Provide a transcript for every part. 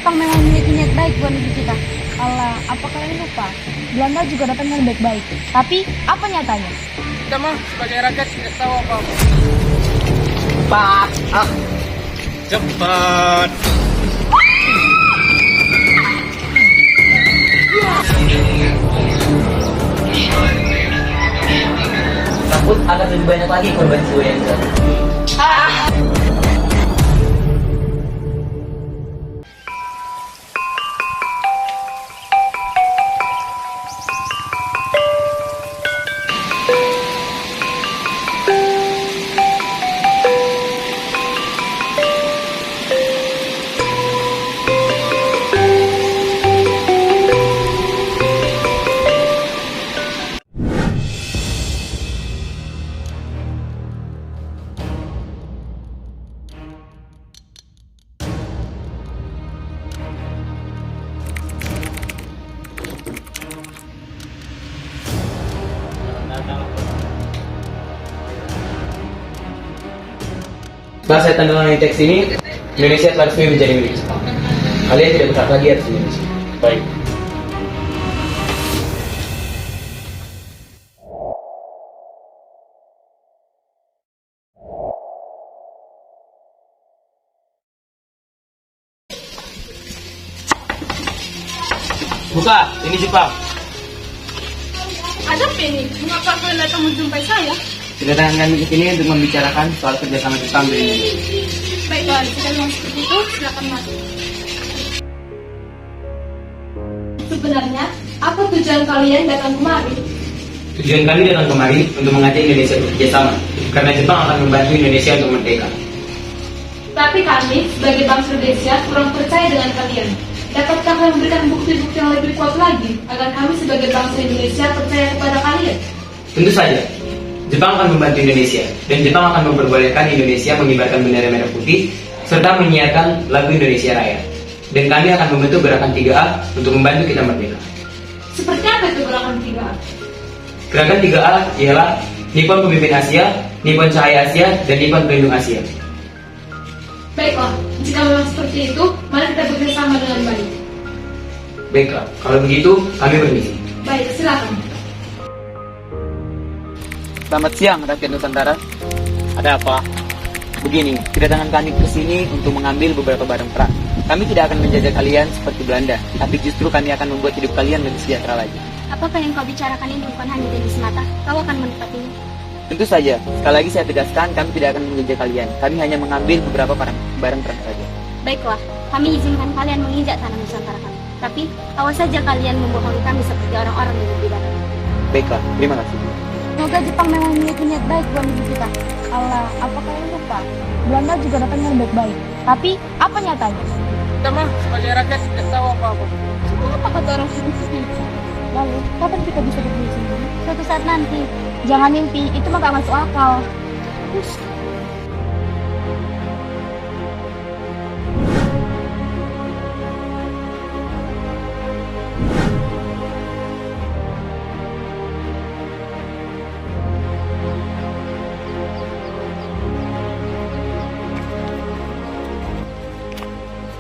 Jepang memang memiliki niat baik buat negeri kita. Allah, apa kalian lupa? Belanda juga datang dengan baik-baik. Tapi, apa nyatanya? Kita mah sebagai rakyat tidak tahu apa-apa. Cepat, cepat. Takut akan lebih banyak lagi korban jiwa yang jatuh. Setelah saya tanda tangan teks ini, Indonesia telah resmi menjadi milik Jepang. Kalian tidak berhak lagi atas Indonesia. Baik. Buka, ini Jepang. Ada apa ini? Mengapa kalian datang menjumpai saya? Kedatangan kami ke sini untuk membicarakan soal kerjasama Jepang dan Indonesia. Baiklah, jika memang seperti itu, silakan masuk. Sebenarnya, apa tujuan kalian datang kemari? Tujuan kami datang kemari untuk mengajak Indonesia bekerjasama, karena Jepang akan membantu Indonesia untuk merdeka. Tapi kami, sebagai bangsa Indonesia, kurang percaya dengan kalian. Dapatkah kalian memberikan bukti-bukti yang lebih kuat lagi, agar kami sebagai bangsa Indonesia percaya kepada kalian? Tentu saja, Jepang akan membantu Indonesia, dan Jepang akan memperbolehkan Indonesia mengibarkan bendera merah putih, serta menyiarkan lagu Indonesia Raya. Dan kami akan membentuk gerakan 3A untuk membantu kita merdeka. Seperti apa itu gerakan 3A? Gerakan 3A ialah Nippon Pemimpin Asia, Nippon Cahaya Asia, dan Nippon Pelindung Asia. Baiklah, jika memang seperti itu, mari kita bekerjasama dengan baik. Baiklah, kalau begitu kami permisi. Baik, silakan. Selamat siang, rakyat Nusantara. Ada apa? Begini, kedatangan kami ke sini untuk mengambil beberapa barang perang. Kami tidak akan menjajah kalian seperti Belanda, tapi justru kami akan membuat hidup kalian lebih sejahtera lagi. Apakah yang kau bicarakan ini bukan hanya dari semata? Kau akan menepatinya. Tentu saja, sekali lagi saya tegaskan, kami tidak akan menjajah kalian. Kami hanya mengambil beberapa barang perang saja. Baiklah, kami izinkan kalian menginjak tanah Nusantara kami. Tapi, awas saja kalian membohongi kami seperti orang-orang yang lebih barat. Baiklah, terima kasih. Semoga Jepang memang memiliki niat baik buat negeri kita. Allah, apa kalian lupa? Belanda juga datang dengan baik-baik. Tapi, apa nyatanya? Kita mah sebagai rakyat tidak tahu apa-apa. Apa kata orang seperti itu? Lalu, kapan kita bisa berdiri sendiri? Suatu saat nanti. Jangan mimpi, itu mah gak masuk akal.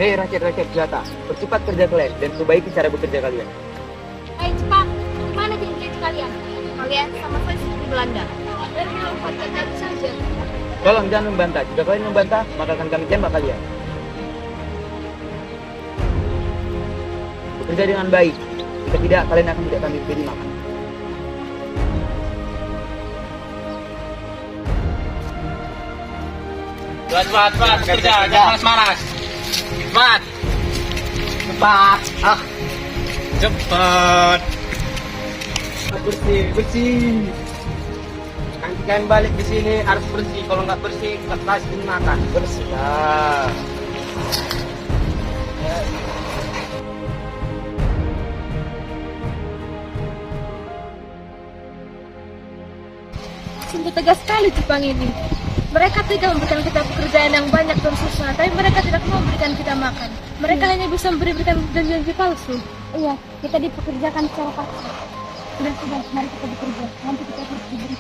Hei rakyat-rakyat jelata, percepat kerja kalian dan perbaiki cara bekerja kalian. Hai Jepang, gimana kinerja kalian? Kalian sama sekali seperti Belanda. Dan melupakan itu saja. Tolong jangan membantah, jika kalian membantah, maka akan kami tembak kalian. Bekerja dengan baik, jika tidak, kalian akan tidak kami beri makan. Cepat, kerja, jangan malas-malas. Cepat. Cepat, Cepat. bersih. Nanti kalian balik di sini harus bersih, kalau nggak bersih, nggak kasih makan. Bersih. Ya. Sungguh tegas sekali Jepang ini. Mereka tidak memberikan kita pekerjaan yang banyak dan susah, tapi mereka tidak mau memberikan kita makan. Mereka hanya bisa memberikan janji palsu. Iya, kita dipekerjakan secara paksa. Sudah, mari kita bekerja. Nanti kita harus diberi.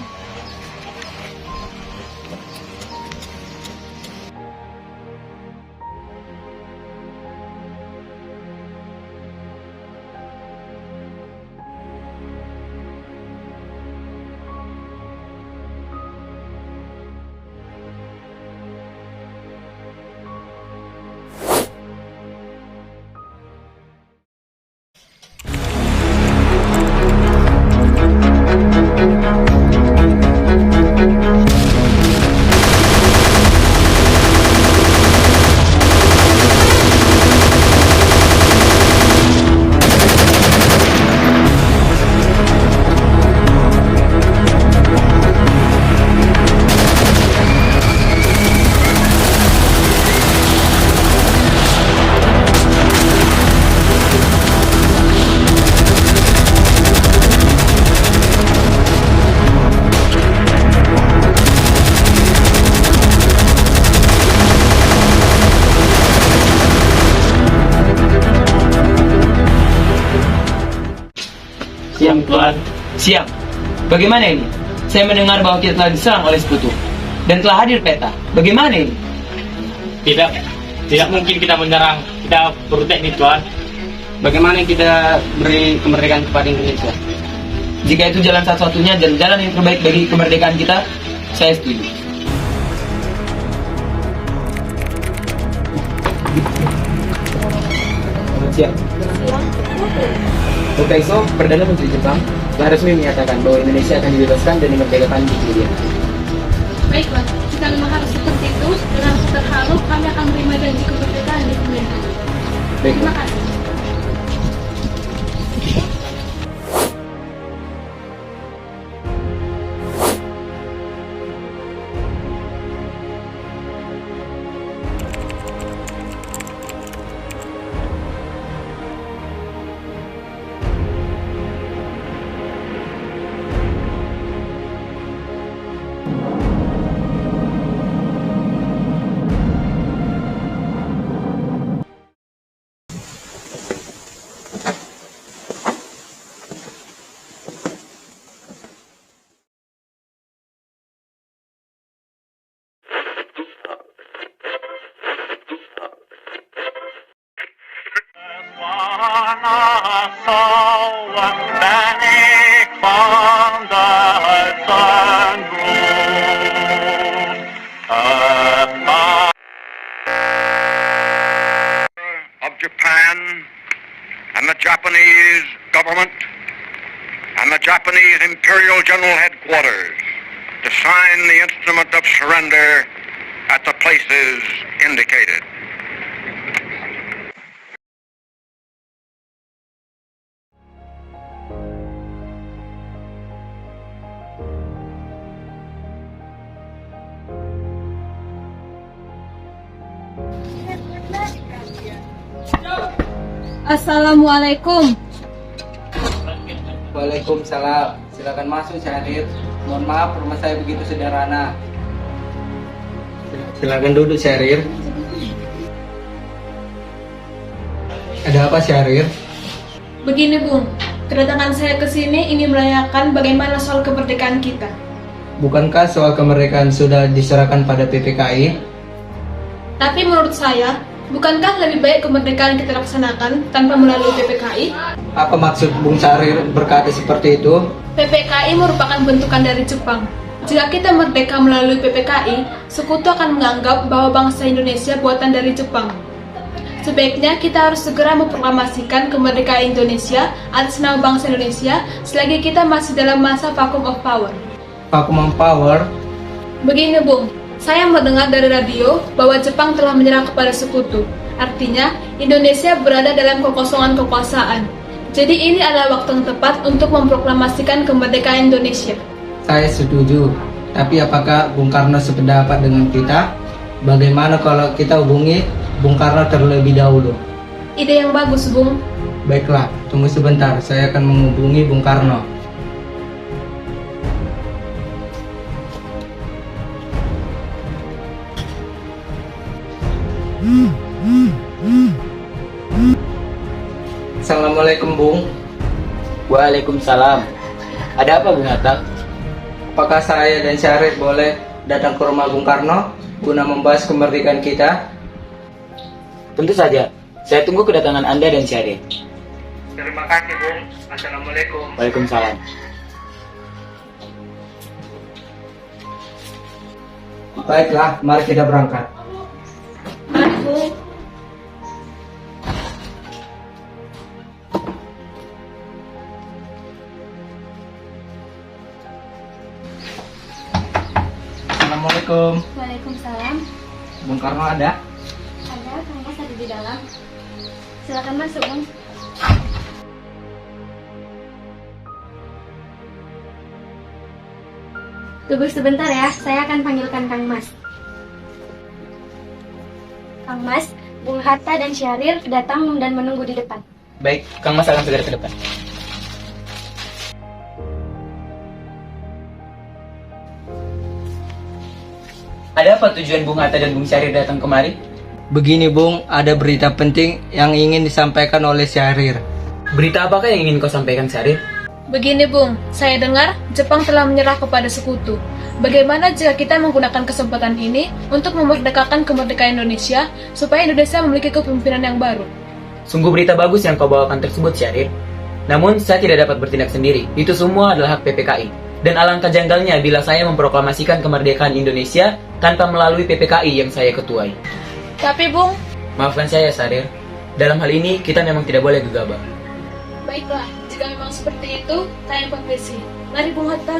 Tuan. Siang. Bagaimana ini? Saya mendengar bahwa kita telah diserang oleh sekutu. Dan telah hadir peta. Bagaimana ini? Tidak mungkin kita menyerang. Kita berteknik, Tuan. Bagaimana kita beri kemerdekaan kepada Indonesia? Jika itu jalan satu-satunya dan jalan yang terbaik bagi kemerdekaan kita, saya setuju. Selamat siang. Tokaiso, Perdana Menteri Jepang, telah resmi menyatakan bahwa Indonesia akan dibebaskan dan dimerdekakan di India. Baiklah, jika memang harus seperti itu, dengan terharu kami akan menerima janji kemerdekaan di Indonesia. Baiklah. Terima kasih. Of Japan and the Japanese government and the Japanese Imperial General Headquarters to sign the instrument of surrender at the places indicated. Assalamualaikum. Waalaikumsalam. Silakan masuk, Syahrir. Mohon maaf, rumah saya begitu sederhana. Silakan duduk, Syahrir. Ada apa, Syahrir? Begini, Bung. Kedatangan saya ke sini ingin menanyakan bagaimana soal kemerdekaan kita. Bukankah soal kemerdekaan sudah diserahkan pada PPKI? Tapi menurut saya, bukankah lebih baik kemerdekaan kita laksanakan tanpa melalui PPKI? Apa maksud Bung Syahrir berkata seperti itu? PPKI merupakan bentukan dari Jepang. Jika kita merdeka melalui PPKI, sekutu akan menganggap bahwa bangsa Indonesia buatan dari Jepang. Sebaiknya kita harus segera memproklamasikan kemerdekaan Indonesia atas nama bangsa Indonesia selagi kita masih dalam masa vacuum of power. Vacuum of power? Begini, Bung. Saya mendengar dari radio bahwa Jepang telah menyerang kepada sekutu. Artinya, Indonesia berada dalam kekosongan kekuasaan. Jadi ini adalah waktu yang tepat untuk memproklamasikan kemerdekaan Indonesia. Saya setuju. Tapi apakah Bung Karno sependapat dengan kita? Bagaimana kalau kita hubungi Bung Karno terlebih dahulu? Ide yang bagus, Bung. Baiklah, tunggu sebentar. Saya akan menghubungi Bung Karno. Assalamualaikum, Bung. Waalaikumsalam. Ada apa, Bung Hatta? Apakah saya dan Syarif boleh datang ke rumah Bung Karno guna membahas kemerdekaan kita? Tentu saja. Saya tunggu kedatangan Anda dan Syarif. Terima kasih, Bung. Assalamualaikum. Waalaikumsalam. Baiklah, mari kita berangkat. Mari, Bung. Assalamualaikum. Waalaikumsalam. Bung Karno ada? Ada, Kang Mas ada di dalam. Silakan masuk, Bung. Tunggu sebentar ya, saya akan panggilkan Kang Mas. Kang Mas, Bung Hatta dan Syahrir datang dan menunggu di depan. Baik, Kang Mas akan segera ke depan. Ada apa tujuan Bung Hatta dan Bung Syahrir datang kemari? Begini, Bung, ada berita penting yang ingin disampaikan oleh Syahrir. Berita apakah yang ingin kau sampaikan, Syahrir? Begini Bung, saya dengar Jepang telah menyerah kepada sekutu. Bagaimana jika kita menggunakan kesempatan ini untuk memerdekakan kemerdekaan Indonesia supaya Indonesia memiliki kepemimpinan yang baru? Sungguh berita bagus yang kau bawakan tersebut, Syahrir. Namun, saya tidak dapat bertindak sendiri. Itu semua adalah hak PPKI. Dan alangkah janggalnya bila saya memproklamasikan kemerdekaan Indonesia tanpa melalui PPKI yang saya ketuai. Tapi Bung, Maafkan saya, Syahrir. Dalam hal ini, kita memang tidak boleh gegabah. baiklah, jika memang seperti itu, saya permisi. Mari Bung Hatta.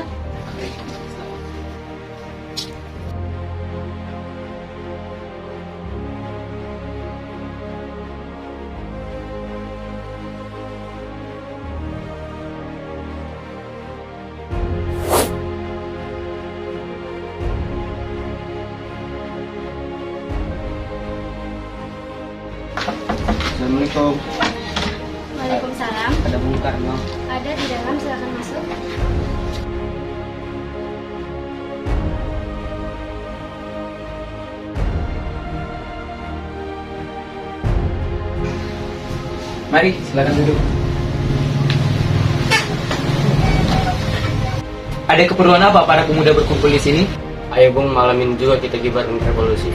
Assalamualaikum. Waalaikumsalam. Ada Bung Karno. Ada di dalam, silakan masuk. Mari, silakan duduk. Ada keperluan apa para pemuda berkumpul di sini? Ayo Bung, malam ini juga kita kibarkan revolusi.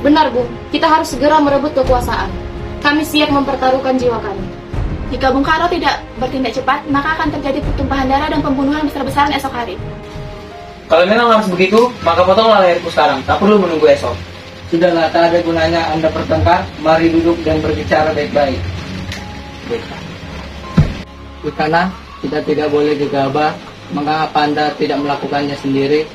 Benar, Bung. Kita harus segera merebut kekuasaan. Kami siap mempertaruhkan jiwa kami. Jika Bung Karno tidak bertindak cepat, maka akan terjadi pertumpahan darah dan pembunuhan besar-besaran esok hari. Kalau memang harus begitu, maka potonglah leherku sekarang. Tak perlu menunggu esok. Sudahlah, tak ada gunanya Anda bertengkar. Mari duduk dan berbicara baik-baik. Karena kita tidak boleh gegabah. Mengapa Anda tidak melakukannya sendiri?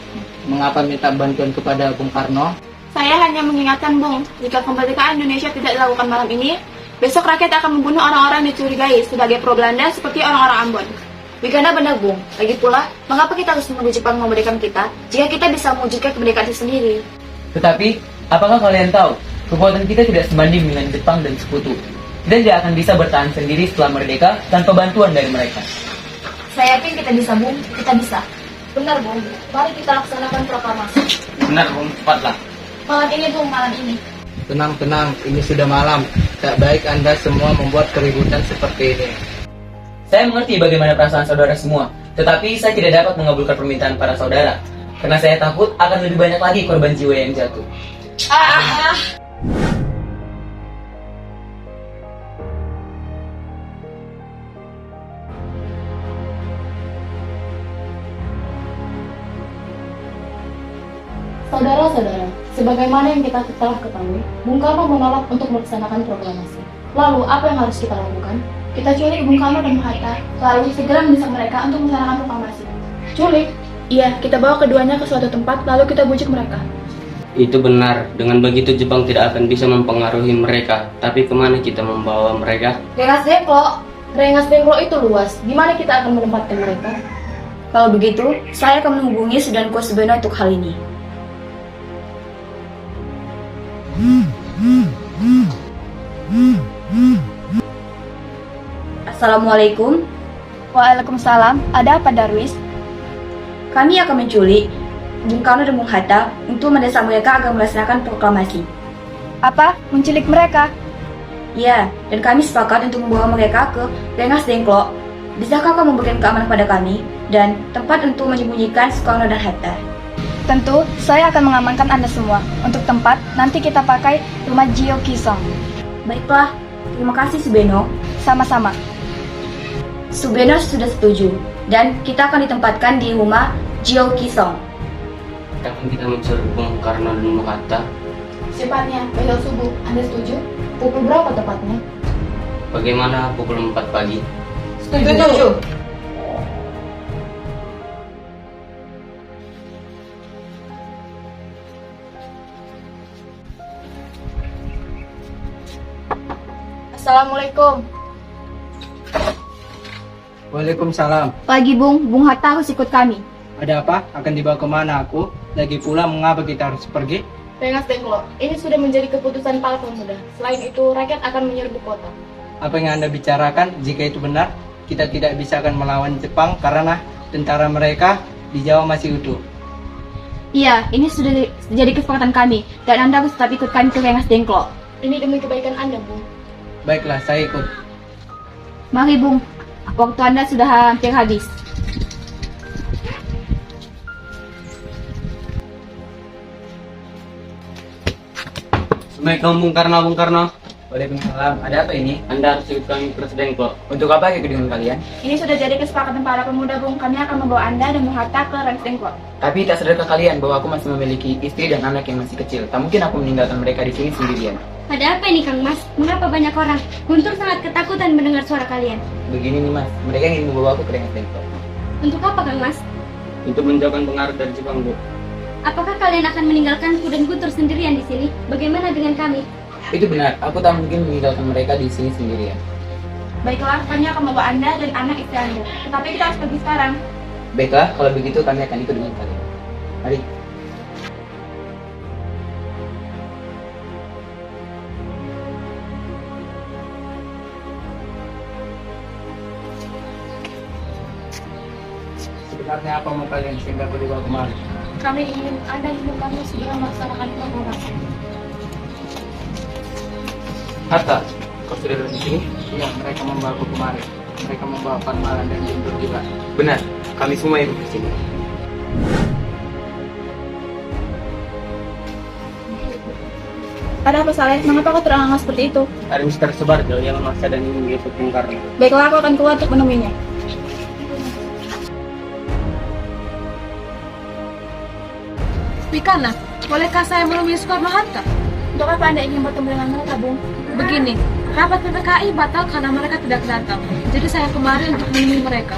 Mengapa minta bantuan kepada Bung Karno? Saya hanya mengingatkan, Bung, jika kemerdekaan Indonesia tidak dilakukan malam ini, besok rakyat akan membunuh orang-orang yang dicurigai sebagai pro Belanda seperti orang-orang Ambon. Wiganda benar, Bung. Lagi pula, mengapa kita harus menunggu Jepang memerdekakan kita jika kita bisa mewujudkan kemerdekaan itu sendiri? Tetapi, apakah kalian tahu, kekuatan kita tidak sebanding dengan Jepang dan sekutu. Kita tidak akan bisa bertahan sendiri setelah merdeka tanpa bantuan dari mereka. Saya yakin kita bisa, Bung. Kita bisa. Benar, Bung. Mari kita laksanakan proklamasi. Benar, Bung. Cepatlah. Malam ini, Bung. Malam ini. Tenang, ini sudah malam. Tak baik Anda semua membuat keributan seperti ini. Saya mengerti bagaimana perasaan saudara semua, tetapi saya tidak dapat mengabulkan permintaan para saudara, karena saya takut akan lebih banyak lagi korban jiwa yang jatuh. Saudara-saudara, sebagaimana yang kita telah ketahui, Bung Karno menolak untuk melaksanakan proklamasi. Lalu, apa yang harus kita lakukan? Kita culik Bung Karno dan Bung Hatta, lalu segera mendesak mereka untuk melaksanakan proklamasi. Culik? Iya, kita bawa keduanya ke suatu tempat, lalu kita bujuk mereka. Itu benar, dengan begitu Jepang tidak akan bisa mempengaruhi mereka. Tapi kemana kita membawa mereka? Rengas Dengklo itu luas, di mana kita akan menempatkan mereka? Kalau begitu, saya akan menghubungi Sudanko Subeno untuk hal ini. Assalamualaikum. Waalaikumsalam. Ada apa, Darwis? Kami akan menculik Bung Karno dan Bung Hatta untuk mendesak mereka agar melaksanakan proklamasi. Apa? Menculik mereka? Ya, dan kami sepakat untuk membawa mereka ke Rengas Dengklok. Bisakah kamu memberikan keamanan pada kami dan tempat untuk menyembunyikan Soekarno dan Hatta? Tentu, saya akan mengamankan Anda semua. Untuk tempat, nanti kita pakai rumah Jio Kisong. Baiklah, terima kasih Subeno. Sama-sama. Subeno sudah setuju, dan kita akan ditempatkan di rumah Jio Kisong. Kapan kita mencuri Bung Karno dan Bung Hatta? Secepatnya, besok subuh. Anda setuju? Pukul berapa tepatnya? Bagaimana pukul 4 pagi? Setuju. Assalamualaikum. Waalaikumsalam. Pagi, Bung. Bung Hatta harus ikut kami. Ada apa? Akan dibawa kemana aku? Lagi pula mengapa kita harus pergi? Rengas Dengklok, ini sudah menjadi keputusan para pemuda. Selain itu, rakyat akan menyerbu kota. Apa yang Anda bicarakan, jika itu benar, kita tidak bisa akan melawan Jepang karena tentara mereka di Jawa masih utuh. Iya, ini sudah jadi kesepakatan kami. Dan Anda harus tetap ikut kami ke Rengas Dengklok. Ini demi kebaikan Anda, Bung. Baiklah, saya ikut. Mari, Bung. Waktu Anda sudah hampir habis. Assalamualaikum Bung Karno, Bung Karno. Waalaikumsalam. Ada apa ini? Anda harus ikut kami presiden kok. Untuk apa kekunjungan kalian? Ini sudah jadi kesepakatan para pemuda, Bung. Kami akan membawa Anda dan Bung Hatta ke Rensdengklok. Tapi tak sadarkah kalian bahwa aku masih memiliki istri dan anak yang masih kecil? Tak mungkin aku meninggalkan mereka di sini sendirian. Ada apa ini Kang Mas? Mengapa banyak orang? Guntur sangat ketakutan mendengar suara kalian. Begini nih mas, mereka ingin membawa aku ke Rensdengklok. Untuk apa Kang Mas? Untuk menjauhkan pengaruh dari Jepang, Bu. Apakah kalian akan meninggalkanku dan Guntur sendirian di sini? Bagaimana dengan kami? Itu benar, aku tak mungkin meninggalkan mereka di sini sendirian. Baiklah, kami akan membawa Anda dan anak istri Anda. Tetapi kita harus pergi sekarang. Baiklah, kalau begitu kami akan ikut dengan kalian. Mari. Sebenarnya apa mau kalian sehingga aku dibawa kemari? Kami ingin Anda dan kami segera melaksanakan proklamasi. Hatta, kau sudah ada di sini? Iya, mereka membawa aku kemari. Mereka membawa Parmalan dan Guntur juga. Benar, kami semua ikut di sini. Ada apa, Saleh? Mengapa kau terangah seperti itu? Ada Mr. Subarjo yang memaksa dan ingin mengikut Bung Karno. Baiklah, aku akan keluar untuk menemuinya. Pikana, bolehkah saya menemui Soekarno Hatta? Untuk apa Anda ingin bertemu dengan mereka, Bung? Begini, rapat PPKI batal karena mereka tidak datang. Jadi saya kemari untuk menemui mereka.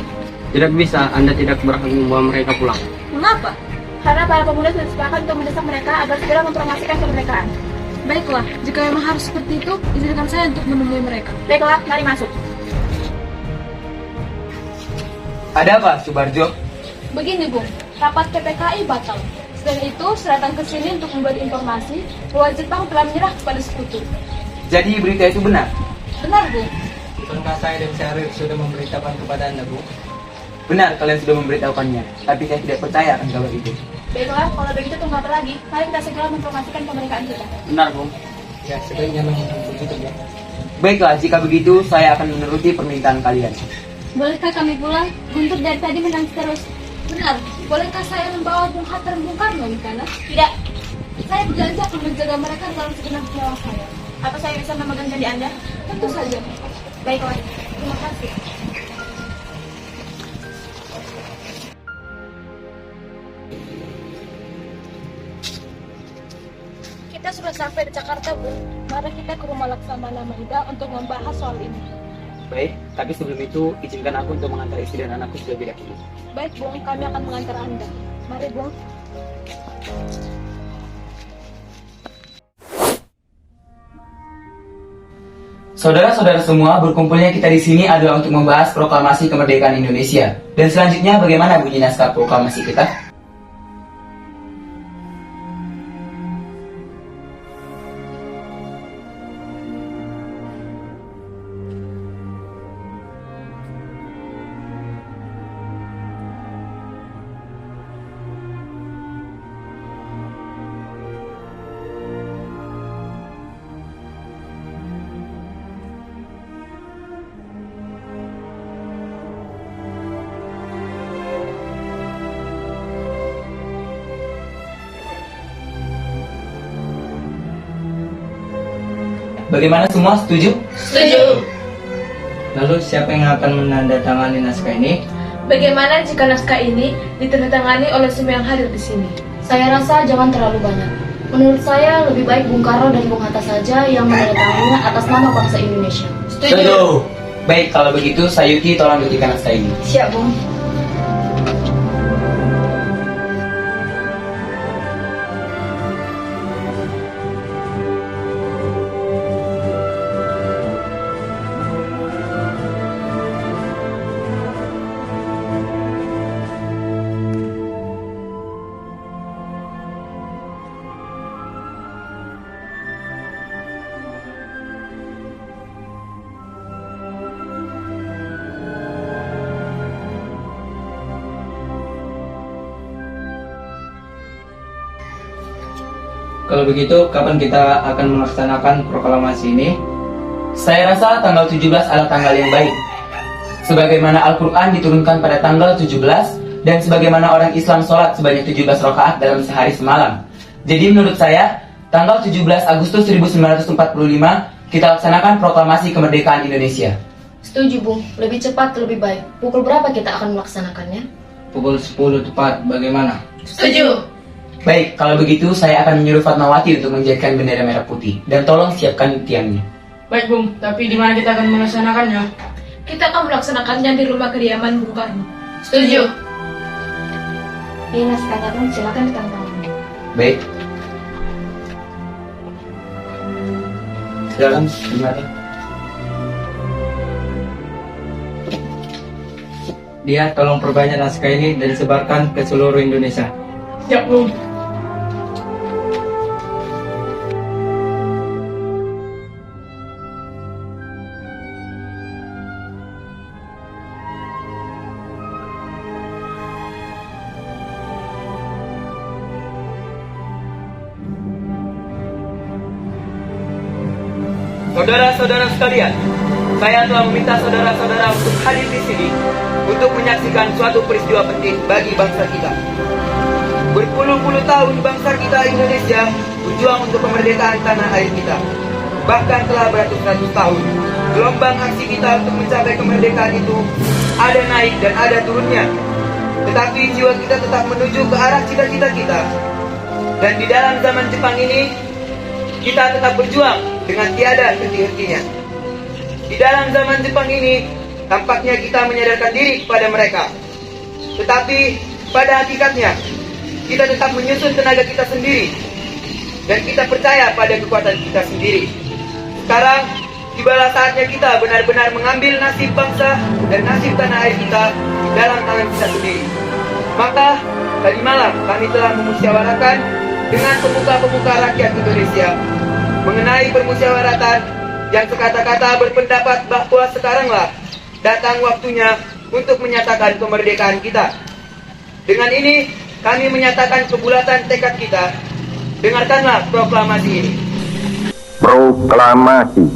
Tidak bisa, Anda tidak berhak membawa mereka pulang. Mengapa? Karena para pemuda sudah sepakat untuk mendesak mereka agar segera mempromosikan kemerdekaan. Baiklah, jika memang harus seperti itu, izinkan saya untuk menemui mereka. Baiklah, mari masuk. Ada apa, Subarjo? Begini Bung, rapat PPKI batal. Selain itu, saya datang ke sini untuk memberi informasi bahwa Jepang telah menyerah kepada sekutu. Jadi berita itu benar? Benar Bung? Bukankah saya dan Syarif sudah memberitahukan kepada Anda, Bu? Benar, kalian sudah memberitahukannya. Tapi saya tidak percaya akan kabar itu. Baiklah, kalau begitu tunggu apa lagi? Mari kita segera mempromosikan kemerdekaan kita. Benar, Bung. Ya, sebaiknya memang begitu ya. Baiklah, jika begitu saya akan menuruti permintaan kalian. Bolehkah kami pulang? Guntur dari tadi menangis terus. Benar, bolehkah saya membawa Bung Hatta dan Bung Karno di sana? Tidak. Saya berjanji akan menjaga mereka dalam segenap nyawa saya. Apa saya bisa memegang janji Anda? Tentu saja. Baiklah, terima kasih. Kita sudah sampai di Jakarta, Bu. Mari kita ke rumah Laksamana Maida untuk membahas soal ini. Baik, tapi sebelum itu izinkan aku untuk mengantar istri dan anakku terlebih dahulu. Baik, Bung. Kami akan mengantar Anda. Mari, Bung. Saudara-saudara semua, berkumpulnya kita di sini adalah untuk membahas proklamasi kemerdekaan Indonesia. Dan selanjutnya bagaimana bunyi naskah proklamasi kita? Bagaimana semua, setuju? Setuju. Lalu siapa yang akan menandatangani naskah ini? Bagaimana jika naskah ini ditandatangani oleh semua yang hadir di sini? Saya rasa jangan terlalu banyak. Menurut saya lebih baik Bung Karno dan Bung Hatta saja yang menandatangani atas nama bangsa Indonesia. Baik, kalau begitu Sayuki tolong buktikan naskah ini. Siap, Bung. Kalau begitu, kapan kita akan melaksanakan proklamasi ini? Saya rasa tanggal 17 adalah tanggal yang baik. sebagaimana Al-Quran diturunkan pada tanggal 17, dan sebagaimana orang Islam sholat sebanyak 17 rakaat dalam sehari semalam. Jadi menurut saya, tanggal 17 Agustus 1945, kita laksanakan proklamasi kemerdekaan Indonesia. Setuju, Bung. Lebih cepat, lebih baik. Pukul berapa kita akan melaksanakannya? Pukul 10 tepat, bagaimana? Setuju. Baik, kalau begitu saya akan menyuruh Fatmawati untuk menjadikan bendera merah putih. Dan tolong siapkan tiangnya. Baik, Bung. Tapi di mana kita akan melaksanakannya? Kita akan melaksanakannya di rumah kediaman Bung Karno. Setuju. Ini naskahnya, Bung. Silakan ditandatangani. Baik. Silakan, gimana? Dia tolong perbanyak naskah ini dan sebarkan ke seluruh Indonesia. Siap, Bung. Saudara-saudara sekalian, saya telah meminta saudara-saudara untuk hadir di sini untuk menyaksikan suatu peristiwa penting bagi bangsa kita. Berpuluh-puluh tahun bangsa kita Indonesia berjuang untuk kemerdekaan tanah air kita. Bahkan telah beratus-ratus tahun, gelombang aksi kita untuk mencapai kemerdekaan itu ada naik dan ada turunnya. Tetapi jiwa kita tetap menuju ke arah cita-cita kita. Dan di dalam zaman Jepang ini, kita tetap berjuang dengan tiada henti-hentinya. Di dalam zaman Jepang ini, tampaknya kita menyadarkan diri kepada mereka. Tetapi pada hakikatnya, kita tetap menyusun tenaga kita sendiri. Dan kita percaya pada kekuatan kita sendiri. Sekarang, tibalah saatnya kita benar-benar mengambil nasib bangsa dan nasib tanah air kita dalam tangan kita sendiri. Maka, tadi malam kami telah memusyawarahkan dengan pemuka-pemuka rakyat Indonesia mengenai permusyawaratan yang sekata-kata berpendapat bahwa sekaranglah datang waktunya untuk menyatakan kemerdekaan kita. Dengan ini, kami menyatakan kebulatan tekad kita. Dengarkanlah proklamasi ini. Proklamasi.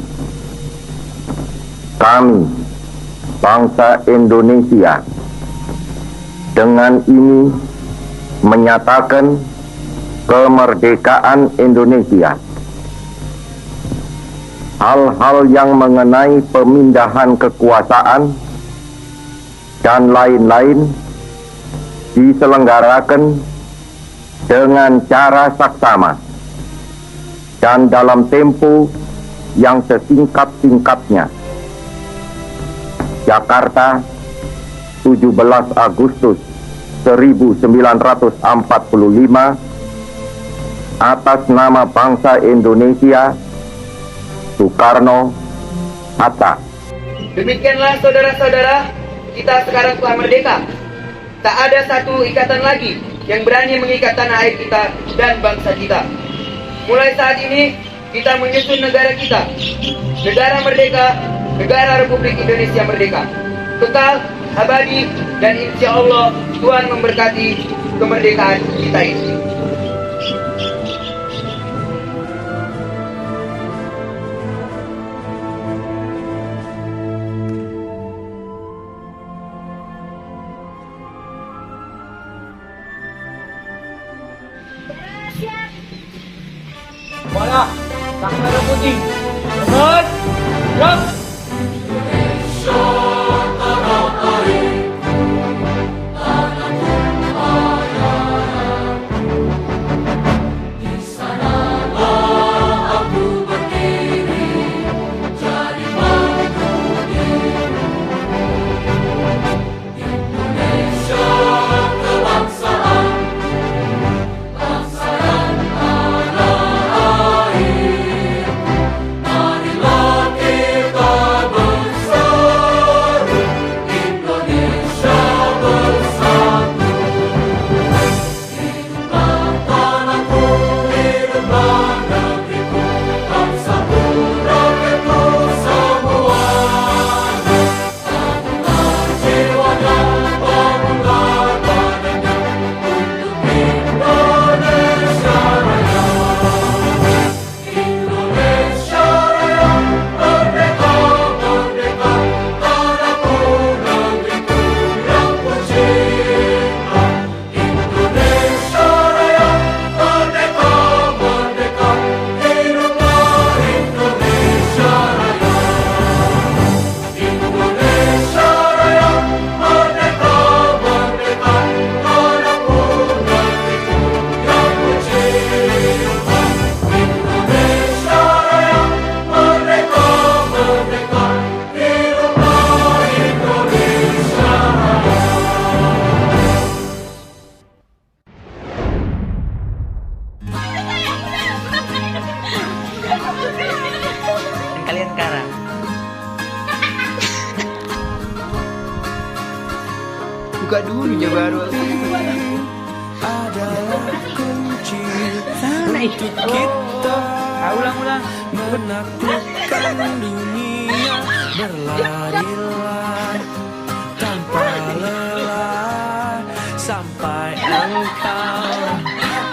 Kami, bangsa Indonesia, dengan ini menyatakan kemerdekaan Indonesia. Hal-hal yang mengenai pemindahan kekuasaan dan lain-lain diselenggarakan dengan cara saksama dan dalam tempo yang sesingkat-singkatnya. Jakarta, 17 Agustus 1945, atas nama bangsa Indonesia, Soekarno, Hatta. Demikianlah saudara-saudara, kita sekarang telah merdeka. Tak ada satu ikatan lagi yang berani mengikat tanah air kita dan bangsa kita. Mulai saat ini, kita menyusun negara kita. Negara merdeka, negara Republik Indonesia merdeka. Kekal, abadi, dan insya Allah Tuhan memberkati kemerdekaan kita ini. Bola, sang merah putih. Benar. Gerak. Marilah kita buka dulunya baru. adalah kunci Sana untuk kita ulang. menaklukkan dunia. Berlarilah tanpa lelah sampai engkau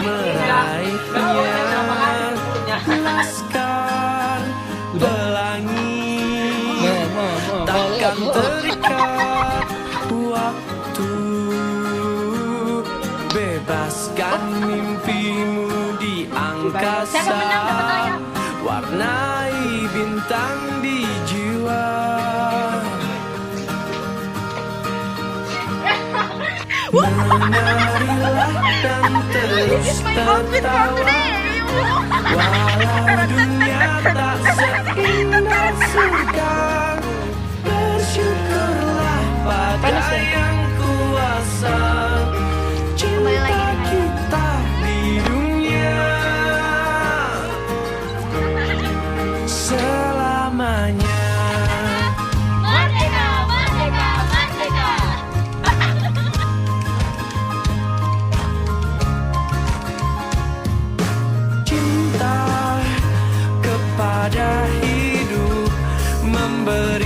meraihnya. Laskar pelangi takkan terikat waktu. Bebaskan mimpimu di angkasa, warnai bintang di jiwa. Menarilah dan terus tertawa, walau dunia tak seindah surga. Bersyukurlah pada yang kuasa, cinta kita di dunia selamanya. Merdeka, merdeka, merdeka. Cinta kepada hidup memberi